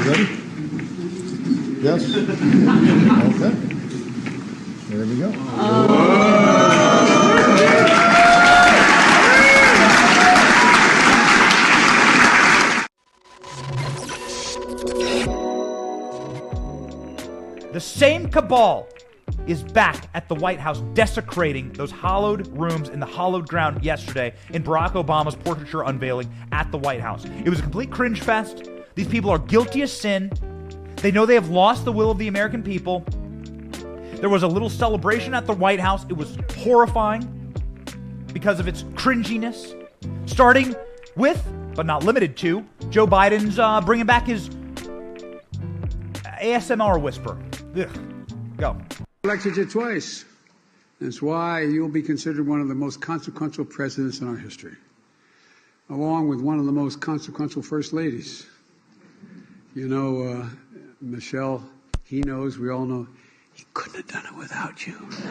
ready? Yes? Okay. There we go. The same cabal is back at the White House, desecrating those hollowed rooms in the hollowed ground yesterday in Barack Obama's portraiture unveiling at the White House. It was a complete cringe fest. These people are guilty as sin. They know they have lost the will of the American people. There was a little celebration at the White House. It was horrifying because of its cringiness, starting with, but not limited to, Joe Biden's bringing back his ASMR whisper. Ugh. Go. Elected you twice. That's why you'll be considered one of the most consequential presidents in our history, along with one of the most consequential first ladies. You know, Michelle, he knows, we all know, he couldn't have done it without you. Hey,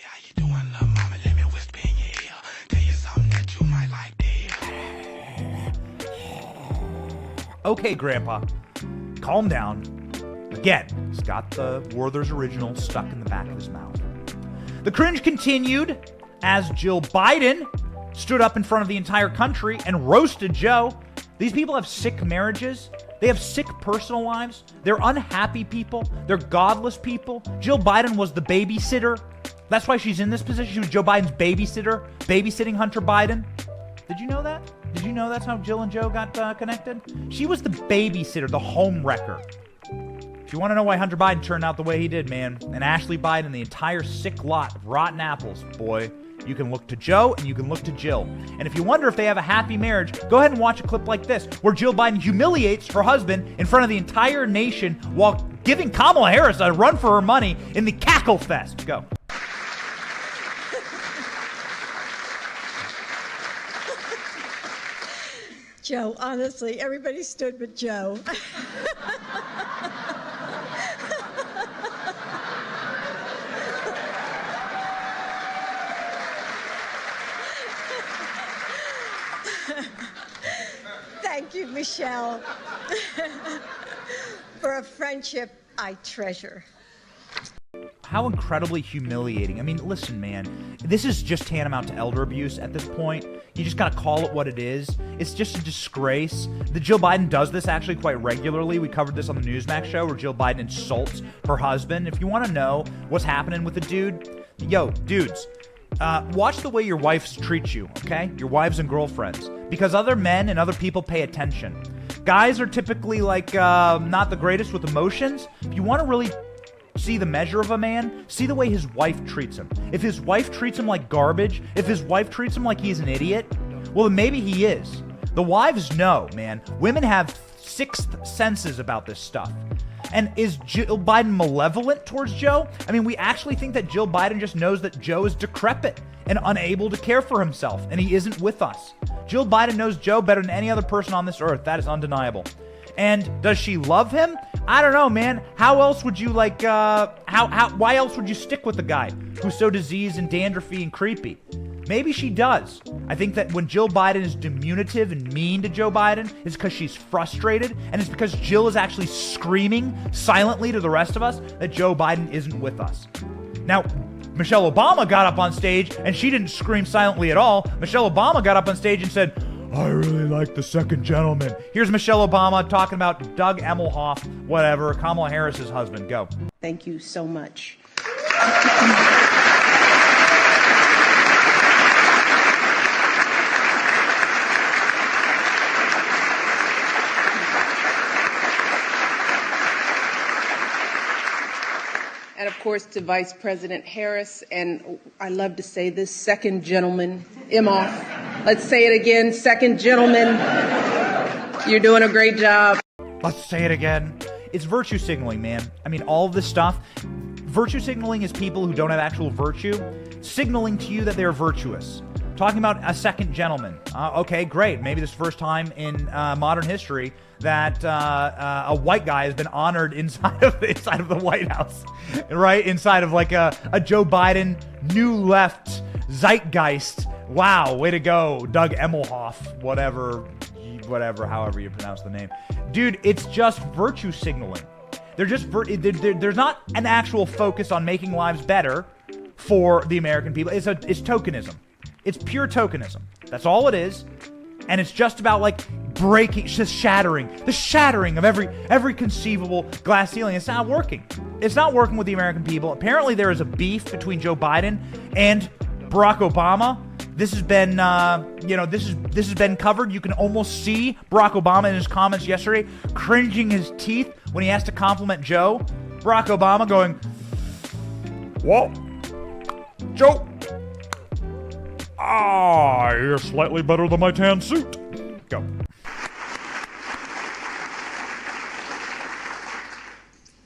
how you doing, little mama? Let me whisper in your ear. Tell you something that you might like to hear. Okay, Grandpa, calm down. Again, he's got the Werther's original stuck in the back of his mouth. The cringe continued as Jill Biden stood up in front of the entire country and roasted Joe. These people have sick marriages. They have sick personal lives. They're unhappy people. They're godless people. Jill Biden was the babysitter. That's why she's in this position. She was Joe Biden's babysitter, babysitting Hunter Biden. Did you know that? Did you know that's how Jill and Joe got connected? She was the babysitter, the home wrecker. If you want to know why Hunter Biden turned out the way he did, man, and Ashley Biden, the entire sick lot of rotten apples, boy, you can look to Joe and you can look to Jill. And if you wonder if they have a happy marriage, go ahead and watch a clip like this, where Jill Biden humiliates her husband in front of the entire nation while giving Kamala Harris a run for her money in the cackle fest. Go. Joe, honestly, everybody stood with Joe. Thank you, Michelle, for a friendship I treasure. How incredibly humiliating. I mean, listen, man, this is just tantamount to elder abuse at this point. You just gotta call it what it is. It's just a disgrace. The Jill Biden does this actually quite regularly. We covered this on the Newsmax show where Jill Biden insults her husband. If you want to know what's happening with the dude, yo, dudes, watch the way your wives treat you, okay? Your wives and girlfriends. Because other men and other people pay attention. Guys are typically like not the greatest with emotions. If you want to really see the measure of a man, see the way his wife treats him. If his wife treats him like garbage, if his wife treats him like he's an idiot, well, then maybe he is. The wives know, man. Women have sixth senses about this stuff. And is Jill Biden malevolent towards Joe? I mean, we actually think that Jill Biden just knows that Joe is decrepit and unable to care for himself, and he isn't with us. Jill Biden knows Joe better than any other person on this earth. That is undeniable. And does she love him? I don't know, man. How else would you why else would you stick with a guy who's so diseased and dandruffy and creepy? Maybe she does. I think that when Jill Biden is diminutive and mean to Joe Biden, it's because she's frustrated, and it's because Jill is actually screaming silently to the rest of us that Joe Biden isn't with us. Now, Michelle Obama got up on stage, and she didn't scream silently at all. Michelle Obama got up on stage and said, I really like the second gentleman. Here's Michelle Obama talking about Doug Emmelhoff, whatever, Kamala Harris's husband. Go. Thank you so much. And of course to Vice President Harris, and I love to say this, second gentleman, Emhoff. Let's say it again, second gentleman. You're doing a great job. Let's say it again. It's virtue signaling, man. I mean, all of this stuff. Virtue signaling is people who don't have actual virtue signaling to you that they're virtuous. Talking about a second gentleman. Okay, great. Maybe this is the first time in modern history that a white guy has been honored inside of the White House, right? Inside of like a Joe Biden new left zeitgeist. Wow, way to go, Doug Emmelhoff, whatever. whatever, however you pronounce the name. Dude, it's just virtue signaling. They're just there's not an actual focus on making lives better for the American people. It's tokenism. It's pure tokenism. That's all it is. And it's just about like breaking, just shattering, the shattering of every conceivable glass ceiling. It's not working. It's not working with the American people. Apparently there is a beef between Joe Biden and Barack Obama. This has been, this has been covered. You can almost see Barack Obama in his comments yesterday cringing his teeth when he has to compliment Joe. Barack Obama going, "Well, Joe, you're slightly better than my tan suit." Go.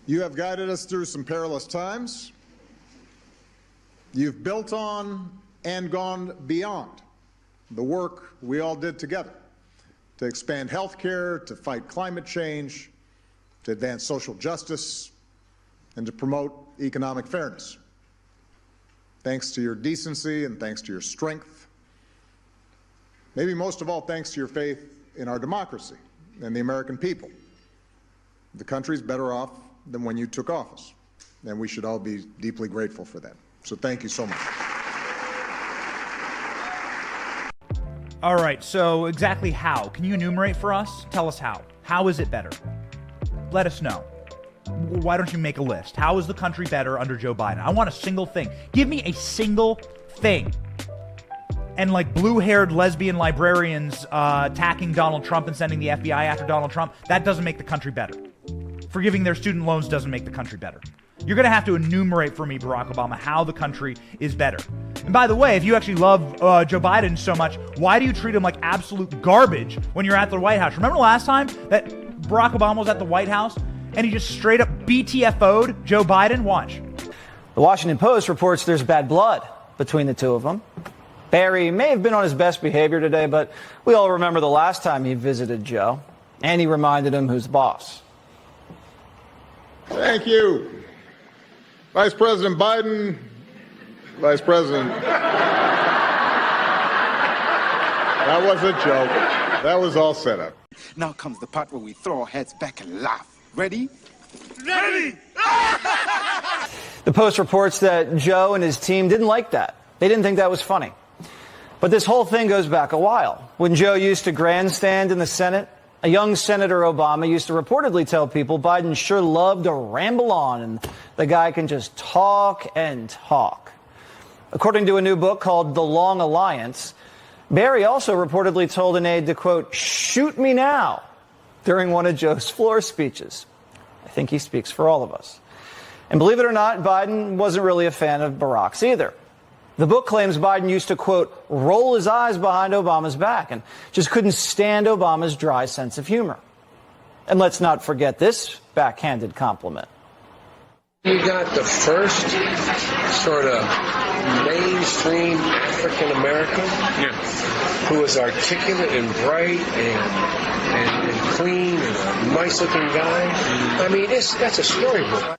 You have guided us through some perilous times. You've built on and gone beyond the work we all did together to expand health care, to fight climate change, to advance social justice, and to promote economic fairness. Thanks to your decency and thanks to your strength, maybe most of all thanks to your faith in our democracy and the American people, the country's better off than when you took office, and we should all be deeply grateful for that. So thank you so much. All right, so exactly how? Can you enumerate for us? Tell us how. How is it better? Let us know. Why don't you make a list? How is the country better under Joe Biden? I want a single thing. Give me a single thing. And like blue-haired lesbian librarians attacking Donald Trump and sending the FBI after Donald Trump, that doesn't make the country better. Forgiving their student loans doesn't make the country better. You're going to have to enumerate for me, Barack Obama, how the country is better. And by the way, if you actually love Joe Biden so much, why do you treat him like absolute garbage when you're at the White House? Remember the last time that Barack Obama was at the White House and he just straight up BTFO'd Joe Biden? Watch. The Washington Post reports there's bad blood between the two of them. Barry may have been on his best behavior today, but we all remember the last time he visited Joe, and he reminded him who's boss. Thank you. Vice President Biden, Vice President. That was a joke. That was all set up. Now comes the part where we throw our heads back and laugh. Ready? Ready! The Post reports that Joe and his team didn't like that. They didn't think that was funny. But this whole thing goes back a while. When Joe used to grandstand in the Senate, a young Senator Obama used to reportedly tell people Biden sure loved to ramble on and the guy can just talk and talk. According to a new book called The Long Alliance, Barry also reportedly told an aide to, quote, "shoot me now," during one of Joe's floor speeches. I think he speaks for all of us. And believe it or not, Biden wasn't really a fan of Barack's either. The book claims Biden used to, quote, roll his eyes behind Obama's back and just couldn't stand Obama's dry sense of humor. And let's not forget this backhanded compliment. You got the first sort of mainstream African American who is articulate and bright and clean and a nice looking guy. I mean, that's a storybook.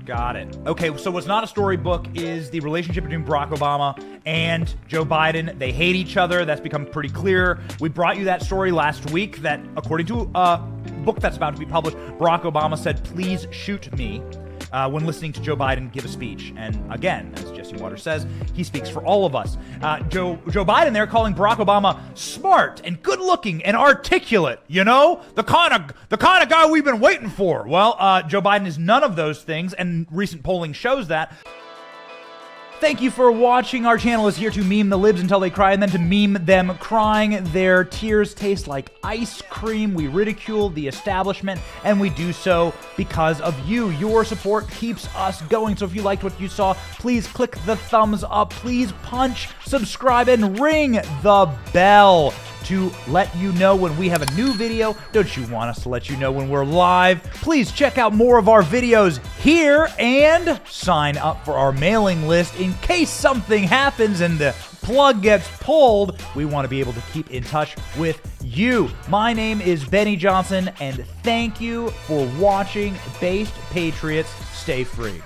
Got it. Okay, so what's not a storybook is the relationship between Barack Obama and Joe Biden. They hate each other. That's become pretty clear. We brought you that story last week that, according to a book that's about to be published, Barack Obama said, "Please shoot me," when listening to Joe Biden give a speech. And again, as Jesse Waters says, he speaks for all of us. Joe Biden there calling Barack Obama smart and good looking and articulate, you know, the kind of guy we've been waiting for. Well, Joe Biden is none of those things, and recent polling shows that. Thank you for watching. Our channel is here to meme the libs until they cry and then to meme them crying. Their tears taste like ice cream. We ridicule the establishment, and we do so because of you. Your support keeps us going. So if you liked what you saw, please click the thumbs up. Please punch, subscribe, and ring the bell to let you know when we have a new video. Don't you want us to let you know when we're live? Please check out more of our videos here and sign up for our mailing list in case something happens and the plug gets pulled. We want to be able to keep in touch with you. My name is Benny Johnson, and thank you for watching. Based Patriots, stay free.